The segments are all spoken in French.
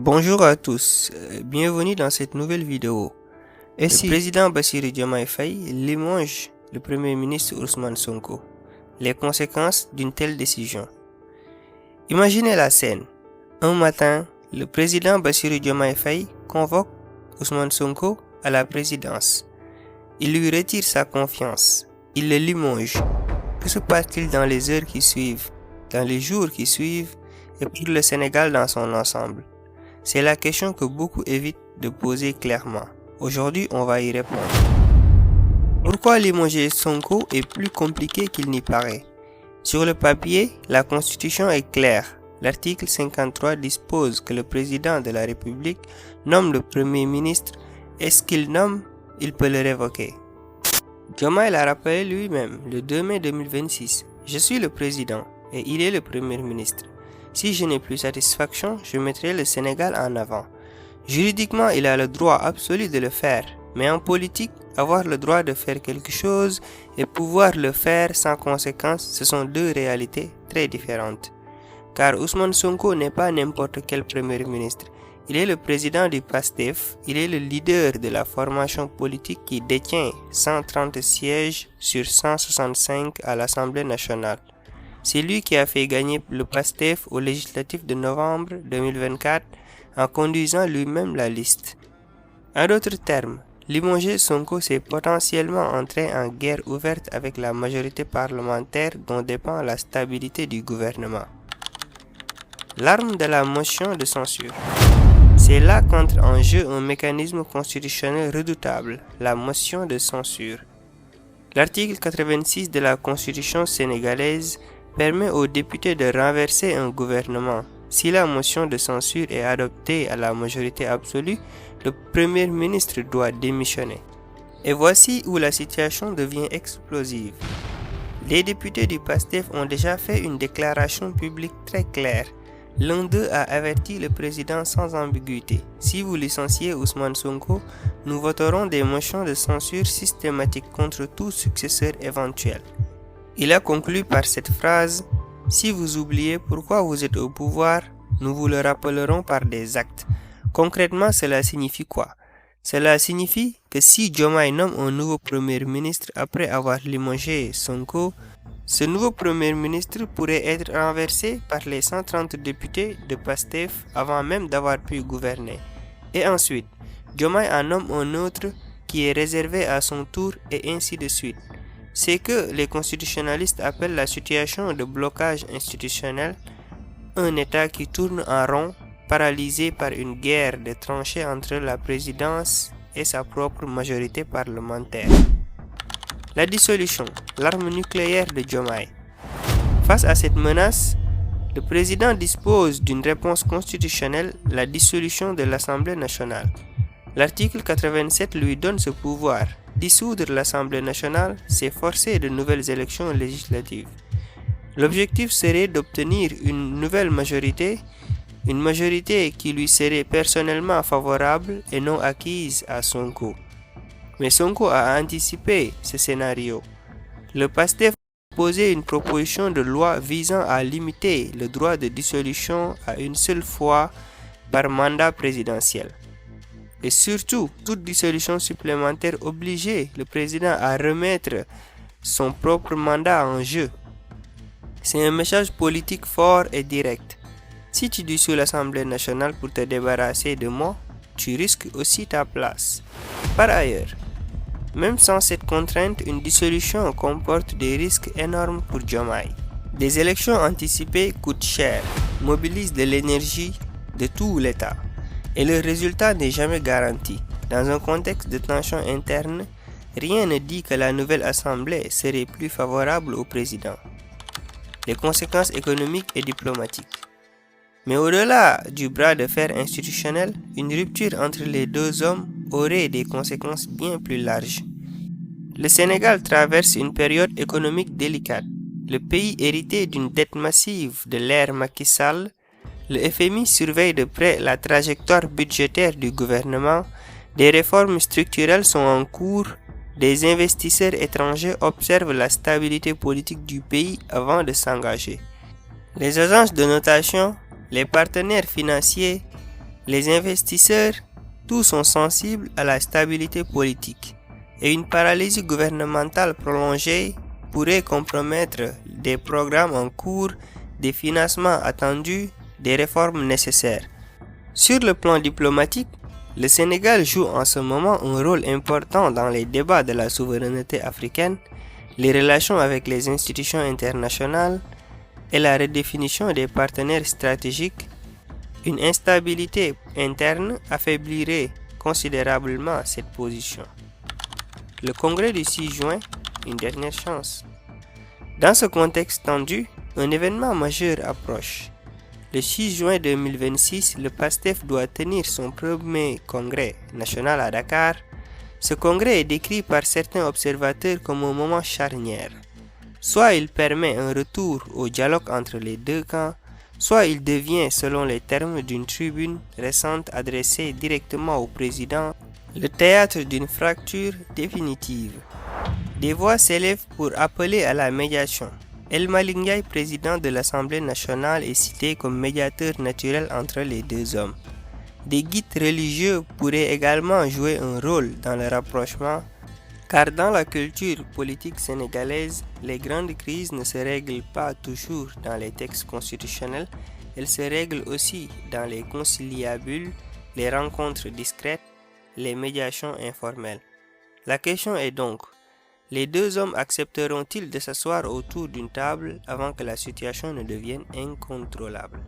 Bonjour à tous, bienvenue dans cette nouvelle vidéo. Le président Bassirou Diomaye Faye limoge le premier ministre Ousmane Sonko. Les conséquences d'une telle décision. Imaginez la scène. Un matin, le président Bassirou Diomaye Faye convoque Ousmane Sonko à la présidence. Il lui retire sa confiance. Il le limoge. Que se passe-t-il dans les heures qui suivent, dans les jours qui suivent et pour le Sénégal dans son ensemble? C'est la question que beaucoup évitent de poser clairement. Aujourd'hui, on va y répondre. Pourquoi limoger Sonko est plus compliqué qu'il n'y paraît? Sur le papier, la Constitution est claire. L'article 53 dispose que le président de la République nomme le Premier ministre et ce qu'il nomme, il peut le révoquer. Diomaye l'a rappelé lui-même le 2 mai 2026. Je suis le président et il est le Premier ministre. Si je n'ai plus satisfaction, je mettrai le Sénégal en avant. Juridiquement, il a le droit absolu de le faire, mais en politique, avoir le droit de faire quelque chose et pouvoir le faire sans conséquence, ce sont deux réalités très différentes. Car Ousmane Sonko n'est pas n'importe quel Premier ministre. Il est le président du PASTEF, il est le leader de la formation politique qui détient 130 sièges sur 165 à l'Assemblée nationale. C'est lui qui a fait gagner le PASTEF au législatif de novembre 2024 en conduisant lui-même la liste. En d'autres termes, limoger Sonko c'est potentiellement entrer en guerre ouverte avec la majorité parlementaire dont dépend la stabilité du gouvernement. L'arme de la motion de censure. C'est là qu'entre en jeu un mécanisme constitutionnel redoutable, la motion de censure. L'article 86 de la Constitution sénégalaise permet aux députés de renverser un gouvernement. Si la motion de censure est adoptée à la majorité absolue, le Premier ministre doit démissionner. Et voici où la situation devient explosive. Les députés du PASTEF ont déjà fait une déclaration publique très claire. L'un d'eux a averti le président sans ambiguïté. Si vous licenciez Ousmane Sonko, nous voterons des motions de censure systématiques contre tout successeur éventuel. Il a conclu par cette phrase « Si vous oubliez pourquoi vous êtes au pouvoir, nous vous le rappellerons par des actes ». Concrètement, cela signifie quoi? Cela signifie que si Diomaye nomme un nouveau Premier ministre après avoir limogé Sonko, ce nouveau Premier ministre pourrait être renversé par les 130 députés de PASTEF avant même d'avoir pu gouverner. Et ensuite, Diomaye en nomme un autre qui est réservé à son tour et ainsi de suite. C'est que les constitutionnalistes appellent la situation de blocage institutionnel, un État qui tourne en rond, paralysé par une guerre de tranchées entre la présidence et sa propre majorité parlementaire. La dissolution, l'arme nucléaire de Diomaye. Face à cette menace, le président dispose d'une réponse constitutionnelle, la dissolution de l'Assemblée nationale. L'article 87 lui donne ce pouvoir. Dissoudre l'Assemblée nationale, c'est forcer de nouvelles élections législatives. L'objectif serait d'obtenir une nouvelle majorité, une majorité qui lui serait personnellement favorable et non acquise à Sonko. Mais Sonko a anticipé ce scénario. Le PASTEF a posé une proposition de loi visant à limiter le droit de dissolution à une seule fois par mandat présidentiel. Et surtout, toute dissolution supplémentaire obligeait le président à remettre son propre mandat en jeu. C'est un message politique fort et direct. Si tu dissous l'Assemblée nationale pour te débarrasser de moi, tu risques aussi ta place. Par ailleurs, même sans cette contrainte, une dissolution comporte des risques énormes pour Diomaye. Des élections anticipées coûtent cher, mobilisent de l'énergie de tout l'État. Et le résultat n'est jamais garanti. Dans un contexte de tension interne, rien ne dit que la nouvelle assemblée serait plus favorable au président. Les conséquences économiques et diplomatiques. Mais au-delà du bras de fer institutionnel, une rupture entre les deux hommes aurait des conséquences bien plus larges. Le Sénégal traverse une période économique délicate. Le pays hérité d'une dette massive de l'ère Macky Sall. Le FMI surveille de près la trajectoire budgétaire du gouvernement, des réformes structurelles sont en cours, des investisseurs étrangers observent la stabilité politique du pays avant de s'engager. Les agences de notation, les partenaires financiers Les investisseurs, tous sont sensibles à la stabilité politique et une paralysie gouvernementale prolongée pourrait compromettre des programmes en cours, des financements attendus, des réformes nécessaires. Sur le plan diplomatique, le Sénégal joue en ce moment un rôle important dans les débats de la souveraineté africaine, les relations avec les institutions internationales et la redéfinition des partenaires stratégiques. Une instabilité interne affaiblirait considérablement cette position. Le congrès du 6 juin, une dernière chance. Dans ce contexte tendu, un événement majeur approche. Le 6 juin 2026, le PASTEF doit tenir son premier congrès national à Dakar. Ce congrès est décrit par certains observateurs comme un moment charnière. Soit il permet un retour au dialogue entre les deux camps, soit il devient, selon les termes d'une tribune récente adressée directement au président, le théâtre d'une fracture définitive. Des voix s'élèvent pour appeler à la médiation. El Malick Ndiaye, président de l'Assemblée nationale, est cité comme médiateur naturel entre les deux hommes. Des guides religieux pourraient également jouer un rôle dans le rapprochement, car dans la culture politique sénégalaise, les grandes crises ne se règlent pas toujours dans les textes constitutionnels, elles se règlent aussi dans les conciliabules, les rencontres discrètes, les médiations informelles. La question est donc, les deux hommes accepteront-ils de s'asseoir autour d'une table avant que la situation ne devienne incontrôlable?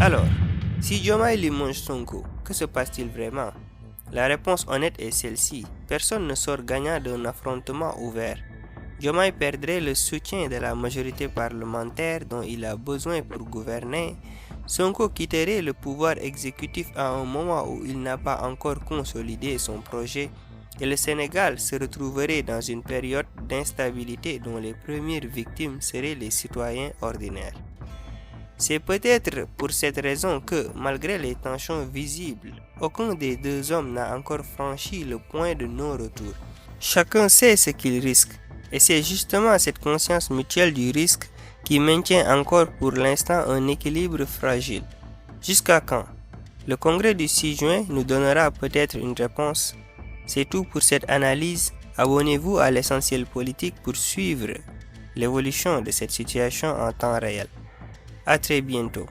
Alors, si Diomaye limonge Sonko, que se passe-t-il vraiment? La réponse honnête est celle-ci. Personne ne sort gagnant d'un affrontement ouvert. Diomaye perdrait le soutien de la majorité parlementaire dont il a besoin pour gouverner. Sonko quitterait le pouvoir exécutif à un moment où il n'a pas encore consolidé son projet et le Sénégal se retrouverait dans une période d'instabilité dont les premières victimes seraient les citoyens ordinaires. C'est peut-être pour cette raison que, malgré les tensions visibles, aucun des deux hommes n'a encore franchi le point de non-retour. Chacun sait ce qu'il risque, et c'est justement cette conscience mutuelle du risque qui maintient encore pour l'instant un équilibre fragile. Jusqu'à quand? Le congrès du 6 juin nous donnera peut-être une réponse. C'est tout pour cette analyse. Abonnez-vous à l'essentiel politique pour suivre l'évolution de cette situation en temps réel. À très bientôt.